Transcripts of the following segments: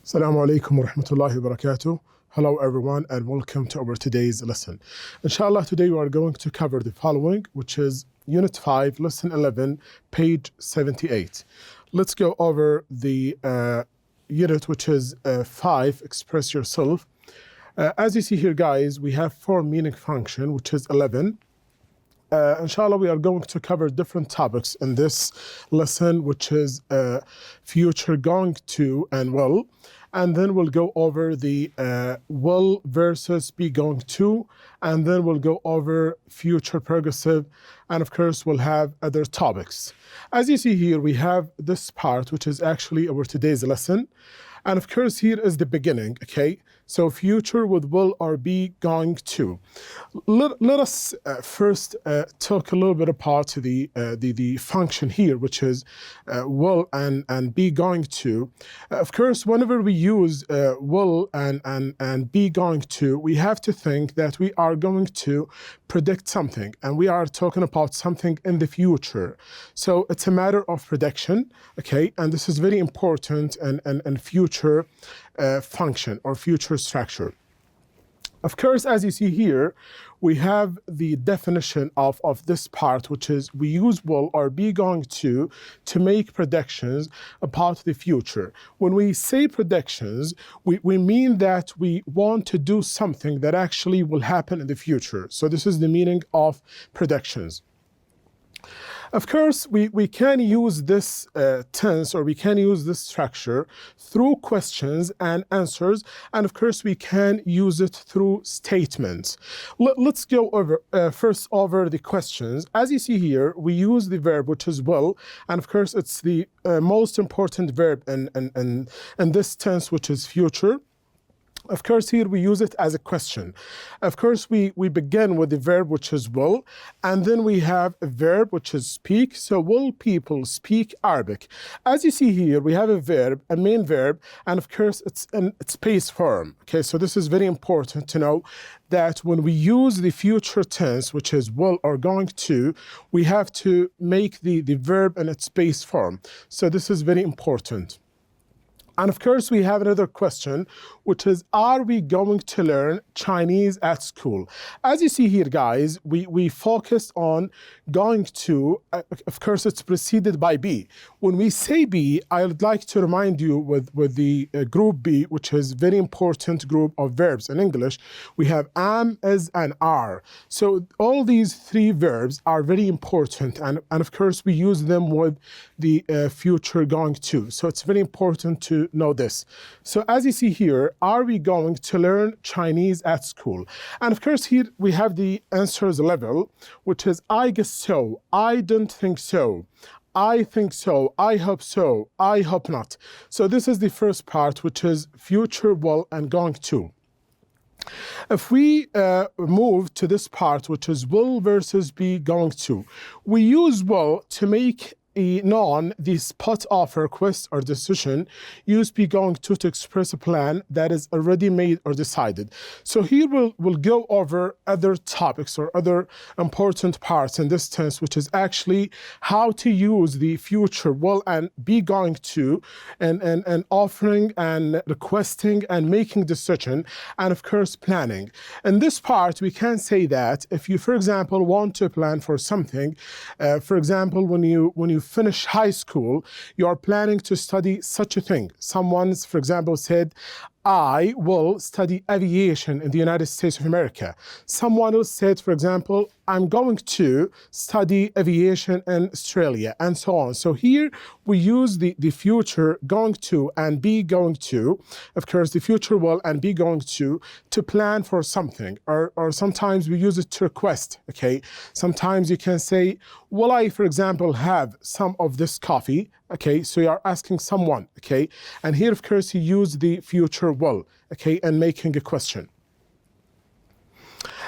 Assalamu alaikum wa rahmatullahi wa barakatuh. Hello everyone and welcome to our today's lesson. Inshallah, today we are going to cover the following, which is Unit 5, Lesson 11, page 78. Let's go over the unit, which is 5, Express Yourself. As you see here, guys, we have form meaning function, which is 11. Inshallah, we are going to cover different topics in this lesson, which is future, going to, and will. And then we'll go over the will versus be going to, and then we'll go over future progressive, and of course we'll have other topics. As you see here, we have this part, which is actually our today's lesson. And of course, here is the beginning, okay? So future with will or be going to. Let us first talk a little bit about the function here, which is will and be going to. Of course, whenever we use will and be going to, we have to think that we are going to predict something, and we are talking about something in the future. So it's a matter of prediction, okay? And this is very important in future function or future structure. Of course, as you see here, we have the definition of this part, which is we use will or be going to make predictions about the future. When we say predictions, we mean that we want to do something that actually will happen in the future. So this is the meaning of predictions. Of course, we can use this tense, or we can use this structure through questions and answers, and of course we can use it through statements. Let's go over first over the questions. As you see here, we use the verb, which is will, and of course it's the most important verb in this tense, which is future. Of course, here we use it as a question. Of course, we begin with the verb, which is will, and then we have a verb, which is speak. So will people speak Arabic? As you see here, we have a verb, a main verb, and of course, it's in space form. Okay, so this is very important to know that when we use the future tense, which is will or going to, we have to make the verb in its space form. So this is very important. And of course, we have another question, which is, are we going to learn Chinese at school? As you see here, guys, we focused on going to, of course, it's preceded by be. When we say be, I would like to remind you with the group be, which is very important group of verbs in English. We have am, is, and are. So all these three verbs are very important. And of course, we use them with the future going to. So it's very important to know this. So as you see here, are we going to learn Chinese at school? And of course here we have the answers level, which is I guess so, I don't think so, I think so, I hope not. So this is the first part, which is future, will, and going to. If we move to this part, which is will versus be going to, we use will to make known the spot of request or decision, use be going to express a plan that is already made or decided. So here we'll go over other topics or other important parts in this tense, which is actually how to use the future will and be going to and offering and requesting and making decision, and of course planning. In this part, we can say that if you, for example, want to plan for something, for example, when you finish high school, you are planning to study such a thing. Someone's, for example, said, I will study aviation in the United States of America. Someone else said, for example, I'm going to study aviation in Australia, and so on. So here we use the future going to and be going to, of course, the future will and be going to plan for something, or sometimes we use it to request, okay? Sometimes you can say, will I, for example, have some of this coffee? Okay, so you are asking someone, okay? And here, of course, you use the future will, okay, and making a question.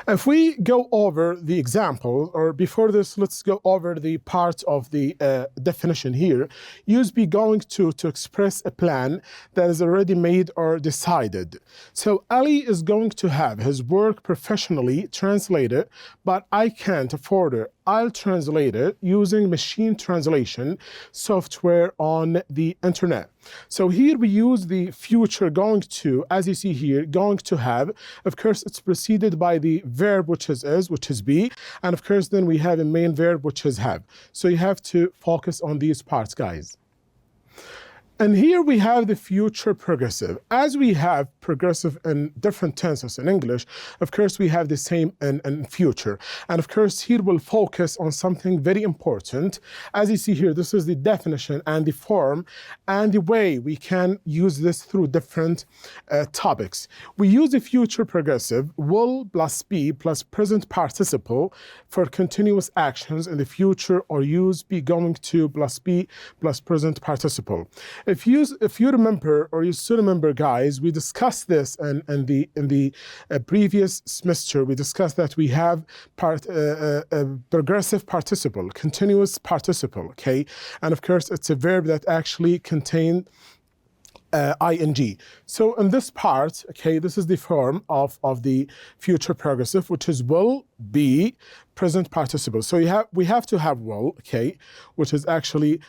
If we go over the example, or before this, let's go over the part of the definition here. Use be going to express a plan that is already made or decided. So Ali is going to have his work professionally translated, but I can't afford it. I'll translate it using machine translation software on the internet. So here we use the future going to, as you see here, going to have. Of course, it's preceded by the verb, which is be. And of course, then we have a main verb, which is have. So you have to focus on these parts, guys. And here we have the future progressive. As we have progressive in different tenses in English, of course, we have the same in future. And of course, here we'll focus on something very important. As you see here, this is the definition and the form and the way we can use this through different topics. We use the future progressive, will plus be plus present participle for continuous actions in the future, or use be going to plus be plus present participle. If you remember, or you still remember, guys, we discussed this in the previous semester. We discussed that we have progressive participle, continuous participle, okay? And of course, it's a verb that actually contains ing. So in this part, okay, this is the form of the future progressive, which is will, be, present participle. So we have to have will, okay, which is actually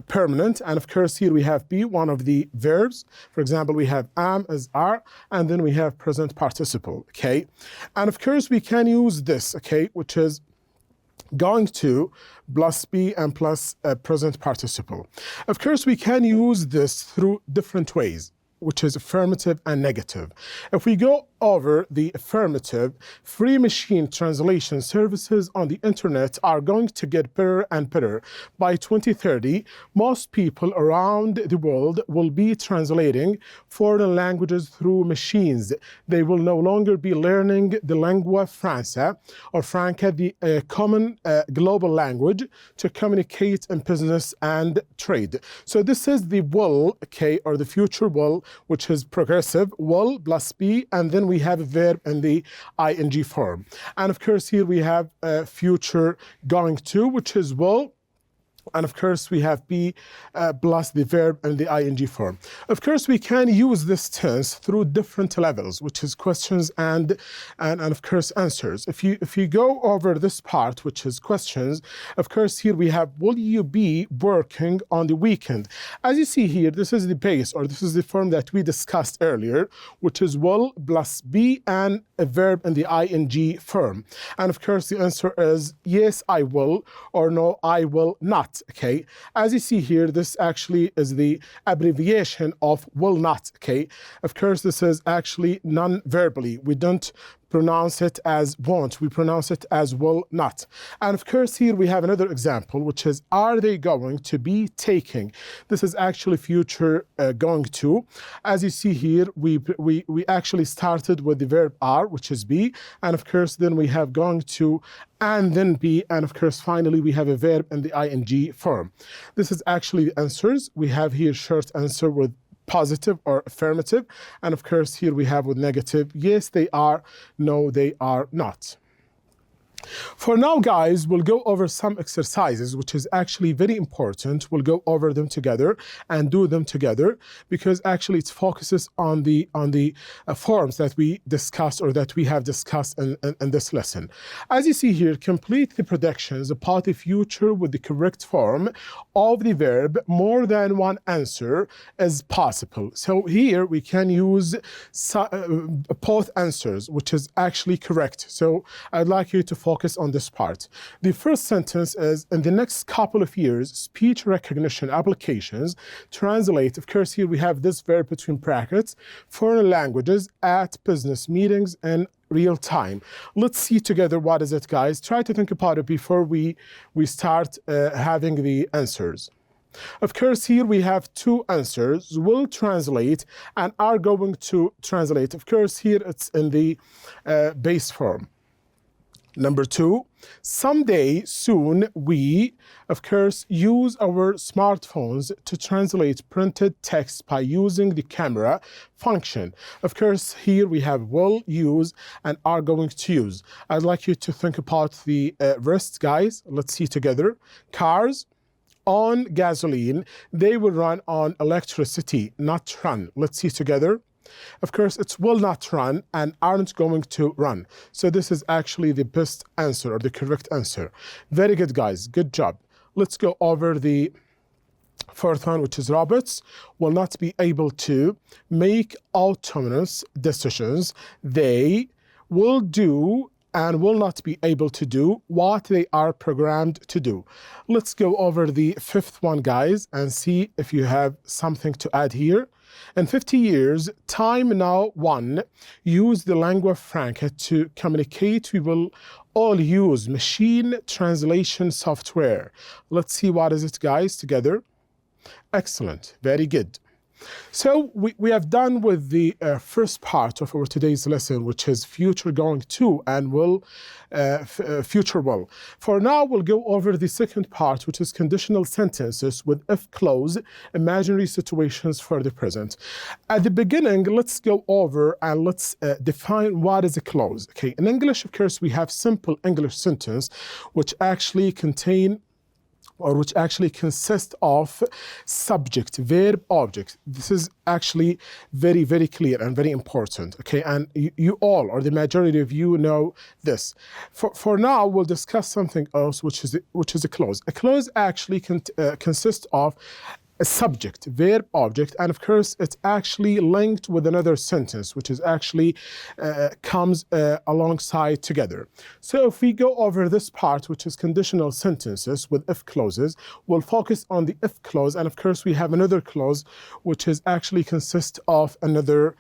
permanent. And of course, here we have be, one of the verbs. For example, we have am as are, and then we have present participle, okay? And of course, we can use this, okay, which is going to plus be and plus present participle. Of course, we can use this through different ways, which is affirmative and negative. If we go over the affirmative, free machine translation services on the internet are going to get better and better. By 2030, most people around the world will be translating foreign languages through machines. They will no longer be learning the lingua franca or franca, the common global language, to communicate in business and trade. So this is the will, okay, or the future will, which is progressive, will plus be, and then we have a verb in the ing form. And of course, here we have future going to, which is will. And of course, we have be plus the verb in the ing form. Of course, we can use this tense through different levels, which is questions and of course answers. If you go over this part, which is questions, of course, here we have, will you be working on the weekend? As you see here, this is the base, or this is the form that we discussed earlier, which is will plus be and a verb in the ing form. And of course, the answer is yes, I will, or no, I will not. Okay, as you see here, this actually is the abbreviation of will not. Okay, of course, this is actually non-verbally. We don't pronounce it as won't, we pronounce it as will not. And of course, here we have another example, which is, are they going to be taking? This is actually future going to. As you see here, we actually started with the verb are, which is be, and of course, then we have going to, and then be, and of course, finally, we have a verb in the ing form. This is actually the answers. We have here short answer with positive or affirmative, and of course here we have with negative, yes they are, no they are not. For now, guys, we'll go over some exercises, which is actually very important. We'll go over them together and do them together, because actually it focuses on the forms that we discussed, or that we have discussed in this lesson. As you see here, complete the predictions about the future with the correct form of the verb. More than one answer is possible. So here we can use both answers, which is actually correct. So I'd like you to focus on this part. The first sentence is, in the next couple of years, speech recognition applications translate, of course here we have this verb between brackets, foreign languages at business meetings in real time. Let's see together what is it, guys. Try to think about it before we start having the answers. Of course, here we have two answers, will translate and are going to translate. Of course, here it's in the base form. Number two, someday soon we, of course, use our smartphones to translate printed text by using the camera function. Of course, here we have will use and are going to use. I'd like you to think about the rest, guys. Let's see together. Cars on gasoline, they will run on electricity, not run. Let's see together. Of course, it will not run and aren't going to run. So this is actually the best answer or the correct answer. Very good, guys. Good job. Let's go over the fourth one, which is robots will not be able to make autonomous decisions. They will do and will not be able to do what they are programmed to do. Let's go over the fifth one, guys, and see if you have something to add here. In 50 years, time now one, use the lingua franca to communicate. We will all use machine translation software. Let's see what is it, guys, together. Excellent, very good. So we have done with the first part of our today's lesson, which is future going to and will, future will. For now, we'll go over the second part, which is conditional sentences with if clause, imaginary situations for the present. At the beginning, let's go over and let's define what is a clause. Okay, in English, of course, we have simple English sentence, which actually contain or which actually consist of subject, verb, object. This is actually very, very clear and very important, okay? And you all, or the majority of you, know this. For now, we'll discuss something else, which is a clause. A clause actually consists of a subject, verb, object, and of course it's actually linked with another sentence, which is actually comes alongside together. So if we go over this part, which is conditional sentences with if clauses, we'll focus on the if clause, and of course we have another clause which is actually consists of another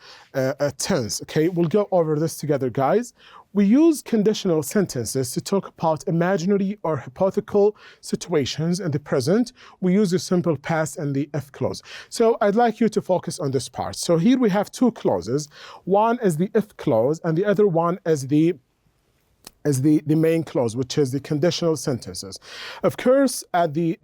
tense. Okay, we'll go over this together, guys. We use conditional sentences to talk about imaginary or hypothetical situations in the present. We use the simple past and the if clause. So I'd like you to focus on this part. So here we have two clauses. One is the if clause and the other one is the main clause, which is the conditional sentences. Of course, at the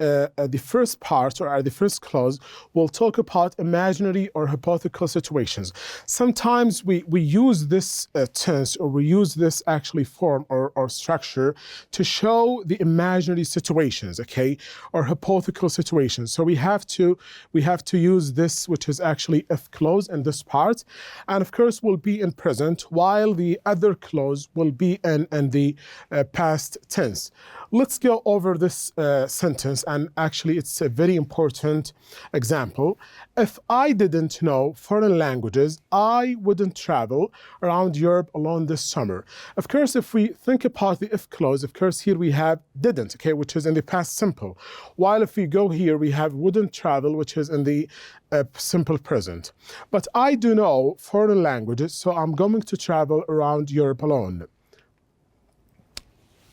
first part or at the first clause, we'll talk about imaginary or hypothetical situations. Sometimes we use this tense or we use this actually form or structure to show the imaginary situations, okay, or hypothetical situations. So we have to use this, which is actually if clause in this part, and of course will be in present, while the other clause will be in the past tense. Let's go over this sentence, and actually it's a very important example. If I didn't know foreign languages, I wouldn't travel around Europe alone this summer. Of course, if we think about the if clause, of course here we have didn't, okay, which is in the past simple. While if we go here, we have wouldn't travel, which is in the simple present. But I do know foreign languages, so I'm going to travel around Europe alone.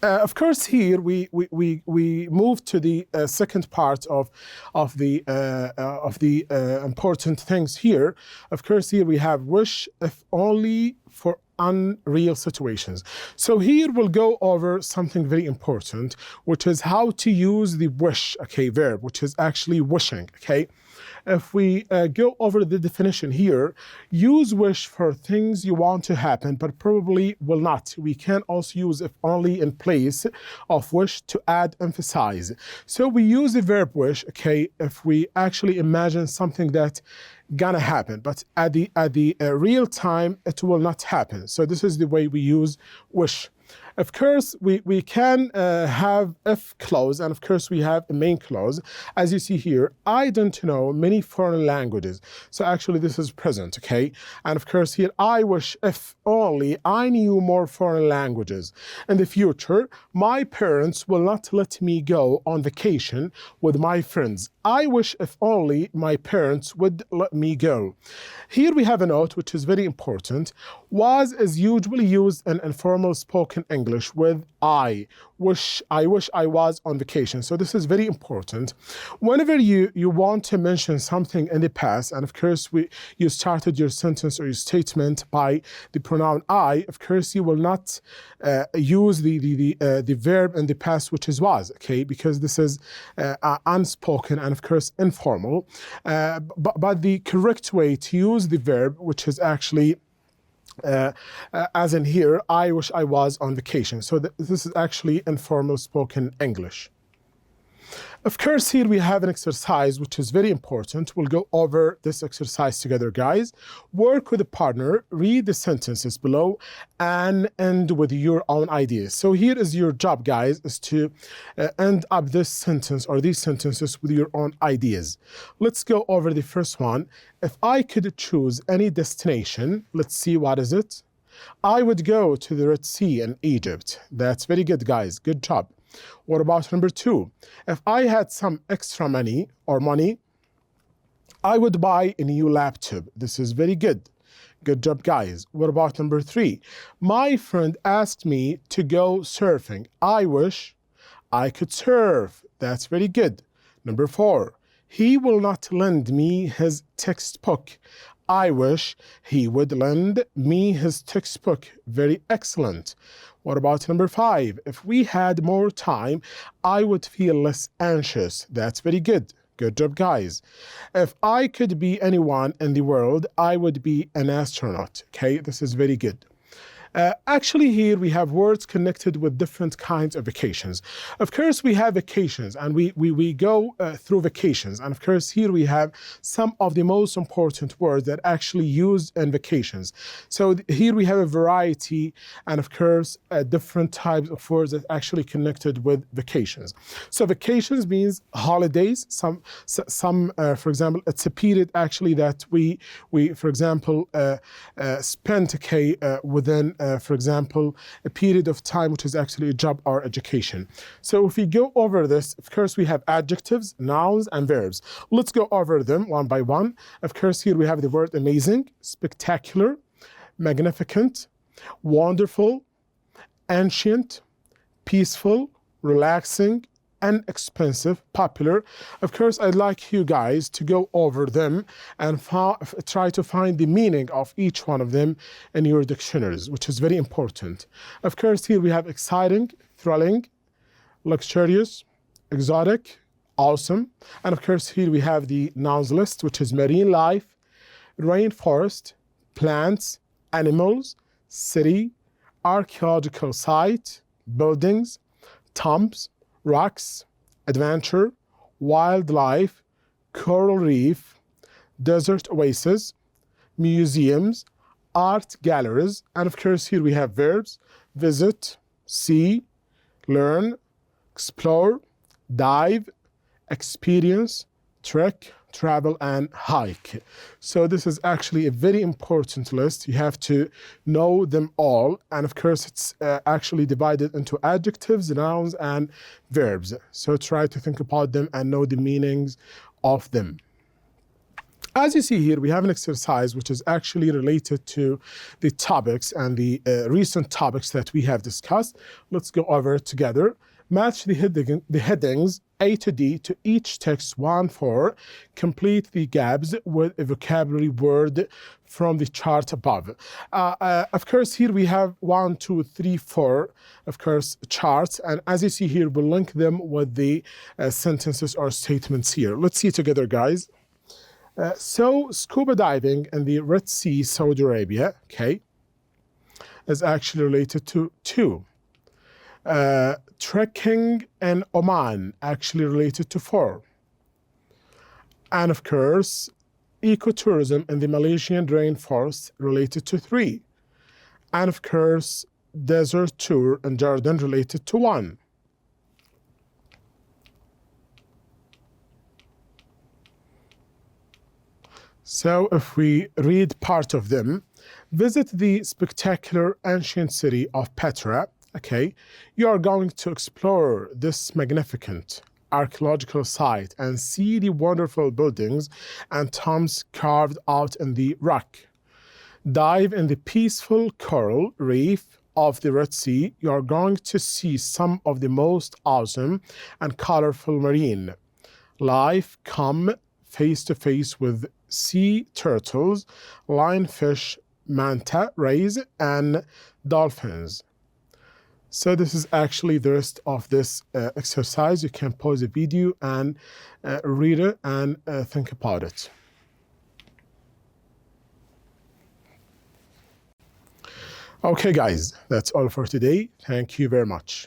Of course, here we move to the second part of the important things here. Of course, here we have wish if only for unreal situations. So here we'll go over something very important, which is how to use the wish, okay, verb, which is actually wishing, okay. If we go over the definition here, use wish for things you want to happen, but probably will not. We can also use if only in place of wish to add emphasize. So we use the verb wish, okay, if we actually imagine something that gonna happen, but at the real time, it will not happen. So this is the way we use wish. Of course, we can have if clause, and of course we have a main clause. As you see here, I don't know many foreign languages. So actually this is present, okay? And of course here, I wish if only I knew more foreign languages. In the future, my parents will not let me go on vacation with my friends. I wish if only my parents would let me go. Here we have a note which is very important. Was is usually used in informal spoken English with I wish I was on vacation. So this is very important. Whenever you want to mention something in the past, and of course you started your sentence or your statement by the pronoun I, of course you will not use the verb in the past, which is was, okay, because this is unspoken and of course informal. But the correct way to use the verb, which is actually as in here, I wish I was on vacation. So this is actually informal spoken English. Of course, here we have an exercise which is very important. We'll go over this exercise together, guys. Work with a partner, read the sentences below, and end with your own ideas. So here is your job, guys, is to end up this sentence or these sentences with your own ideas. Let's go over the first one. If I could choose any destination, let's see, what is it? I would go to the Red Sea in Egypt. That's very good, guys. Good job. What about number 2? If I had some extra money, I would buy a new laptop. This is very good. Good job, guys. What about number 3? My friend asked me to go surfing. I wish I could surf. That's very good. Number 4. He will not lend me his textbook. I wish he would lend me his textbook. Very excellent. What about number 5? If we had more time, I would feel less anxious. That's very good. Good job, guys. If I could be anyone in the world, I would be an astronaut. Okay, this is very good. Actually, here we have words connected with different kinds of vacations. Of course, we have vacations and we go through vacations. And of course, here we have some of the most important words that actually used in vacations. So here we have a variety and of course, different types of words that actually connected with vacations. So vacations means holidays. For example, it's a period actually that we for example, spend within for example, a period of time which is actually a job or education. So if we go over this, of course, we have adjectives, nouns, and verbs. Let's go over them one by one. Of course, here we have the word amazing, spectacular, magnificent, wonderful, ancient, peaceful, relaxing, inexpensive, popular. Of course, I'd like you guys to go over them and try to find the meaning of each one of them in your dictionaries, which is very important. Of course, here we have exciting, thrilling, luxurious, exotic, awesome. And of course, here we have the nouns list, which is marine life, rainforest, plants, animals, city, archaeological site, buildings, tombs, rocks, adventure, wildlife, coral reef, desert oasis, museums, art galleries, and of course here we have verbs: visit, see, learn, explore, dive, experience, trek, travel, and hike. So this is actually a very important list. You have to know them all. And of course, it's actually divided into adjectives, nouns, and verbs. So try to think about them and know the meanings of them. As you see here, we have an exercise which is actually related to the topics and the recent topics that we have discussed. Let's go over it together. Match the headings A to D to each text 1-4. Complete the gaps with a vocabulary word from the chart above. Of course, here we have 1, 2, 3, 4, of course, charts. And as you see here, we'll link them with the sentences or statements here. Let's see it together, guys. So scuba diving in the Red Sea, Saudi Arabia, okay, is actually related to 2. Trekking in Oman, actually related to 4. And of course, ecotourism in the Malaysian rainforest, related to 3. And of course, desert tour in Jordan, related to 1. So if we read part of them, visit the spectacular ancient city of Petra. Okay, you are going to explore this magnificent archaeological site and see the wonderful buildings and tombs carved out in the rock. Dive in the peaceful coral reef of the Red Sea. You are going to see some of the most awesome and colorful marine life. Come face to face with sea turtles, lionfish, manta rays, and dolphins. So this is actually the rest of this exercise. You can pause the video and read it and think about it. Okay, guys, that's all for today. Thank you very much.